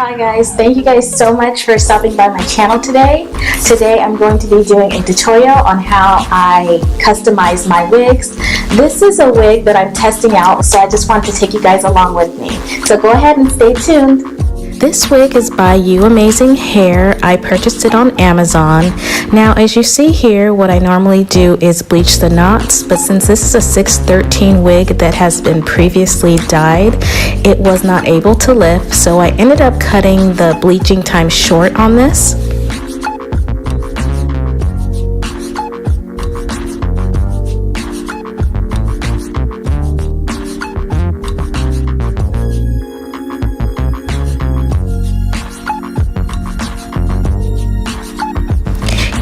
Hi guys, thank you guys so much for stopping by my channel today. Today I'm going to be doing a tutorial on how I customize my wigs. This is a wig that I'm testing out, so I just want to take you guys along with me. So go ahead and stay tuned. This wig is by You Amazing Hair. I purchased it on Amazon. Now, as you see here, what I normally do is bleach the knots, but since this is a 613 wig that has been previously dyed, it was not able to lift, so I ended up cutting the bleaching time short on this.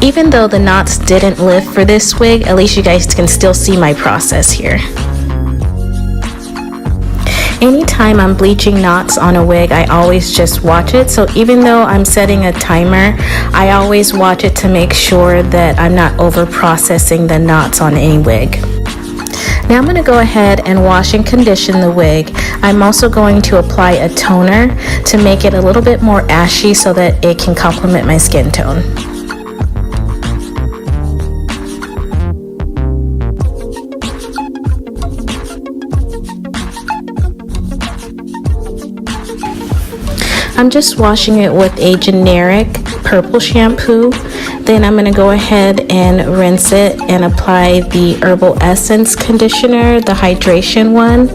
Even though the knots didn't lift for this wig, at least you guys can still see my process here. Anytime I'm bleaching knots on a wig, I always just watch it. So even though I'm setting a timer, I always watch it to make sure that I'm not over processing the knots on any wig. Now I'm going to go ahead and wash and condition the wig. I'm also going to apply a toner to make it a little bit more ashy so that it can complement my skin tone. I'm just washing it with a generic purple shampoo. Then I'm going to go ahead and rinse it and apply the Herbal Essence conditioner, the hydration one.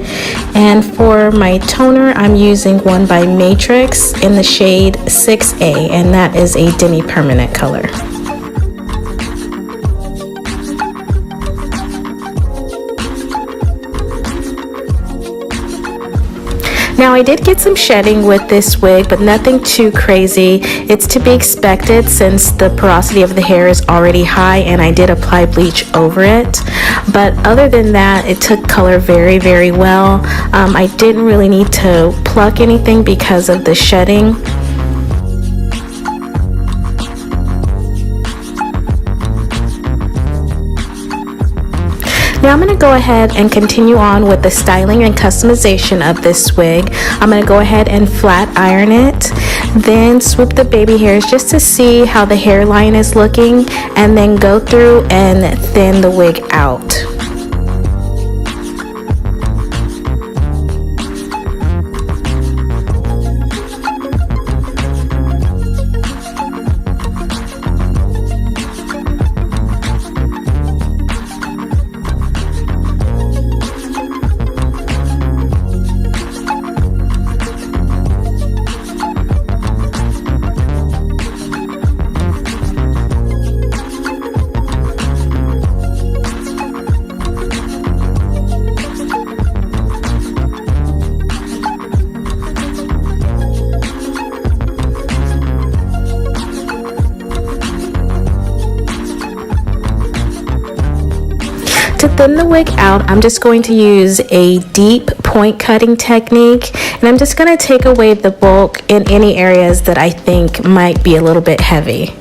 And for my toner, I'm using one by Matrix in the shade 6A, and that is a demi-permanent color. Now I did get some shedding with this wig, but nothing too crazy. It's to be expected since the porosity of the hair is already high and I did apply bleach over it. But other than that, it took color very, very well. I didn't really need to pluck anything because of the shedding. Now I'm going to go ahead and continue on with the styling and customization of this wig. I'm going to go ahead and flat iron it, then swoop the baby hairs just to see how the hairline is looking, and then go through and thin the wig out. To thin the wig out, I'm just going to use a deep point cutting technique, and I'm just going to take away the bulk in any areas that I think might be a little bit heavy.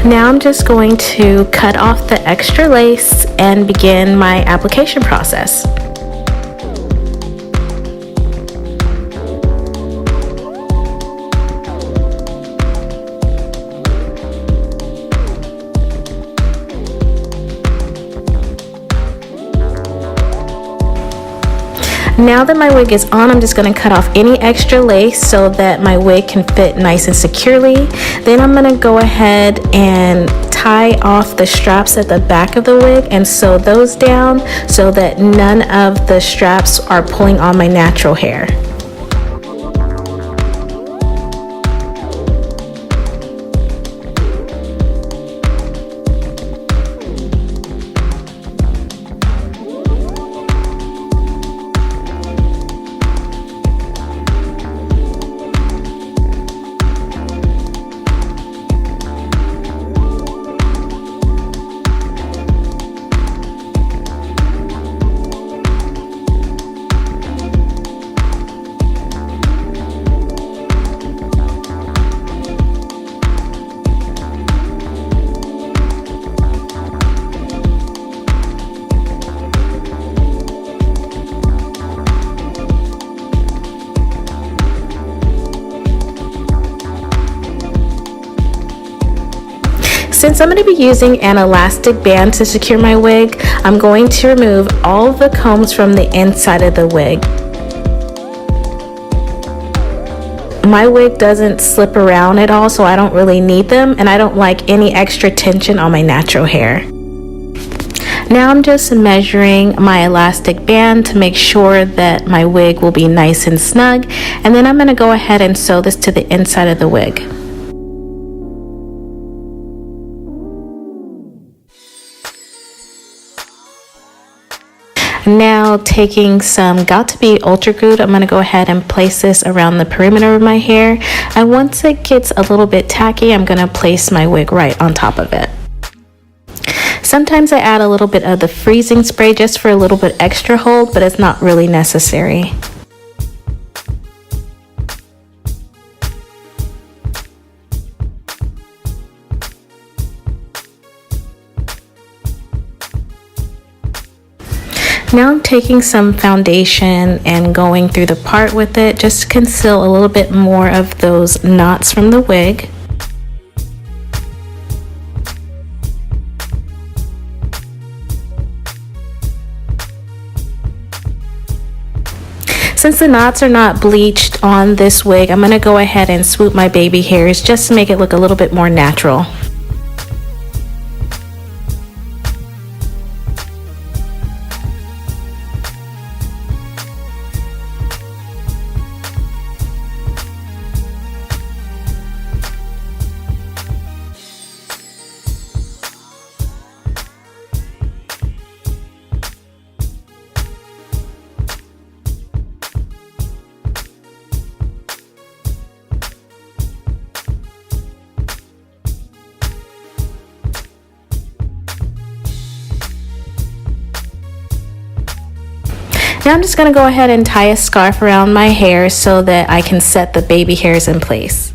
Now I'm just going to cut off the extra lace and begin my application process. Now that my wig is on, I'm just going to cut off any extra lace so that my wig can fit nice and securely. Then I'm going to go ahead and tie off the straps at the back of the wig and sew those down so that none of the straps are pulling on my natural hair. Since I'm going to be using an elastic band to secure my wig, I'm going to remove all of the combs from the inside of the wig. My wig doesn't slip around at all, so I don't really need them, and I don't like any extra tension on my natural hair. Now I'm just measuring my elastic band to make sure that my wig will be nice and snug, and then I'm going to go ahead and sew this to the inside of the wig. Now taking some Got To Be Ultra Glue, I'm going to go ahead and place this around the perimeter of my hair, and once it gets a little bit tacky, I'm going to place my wig right on top of it. Sometimes I add a little bit of the freezing spray just for a little bit extra hold, but it's not really necessary. Now I'm taking some foundation and going through the part with it just to conceal a little bit more of those knots from the wig. Since the knots are not bleached on this wig, I'm going to go ahead and swoop my baby hairs just to make it look a little bit more natural. Now I'm just going to go ahead and tie a scarf around my hair so that I can set the baby hairs in place.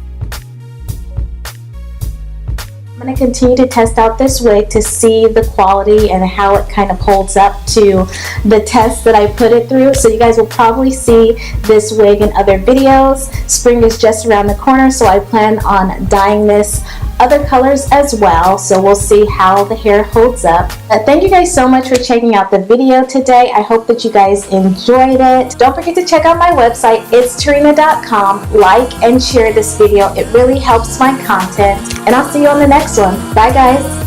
I'm going to continue to test out this wig to see the quality and how it kind of holds up to the test that I put it through. So you guys will probably see this wig in other videos. Spring is just around the corner, so I plan on dyeing this other colors as well, so we'll see how the hair holds up. Thank you guys so much for checking out the video today. I hope that you guys enjoyed it. Don't forget to check out my website. It's Terreana.com. Like and share this video. It really helps my content, and I'll see you on the next one. Bye guys.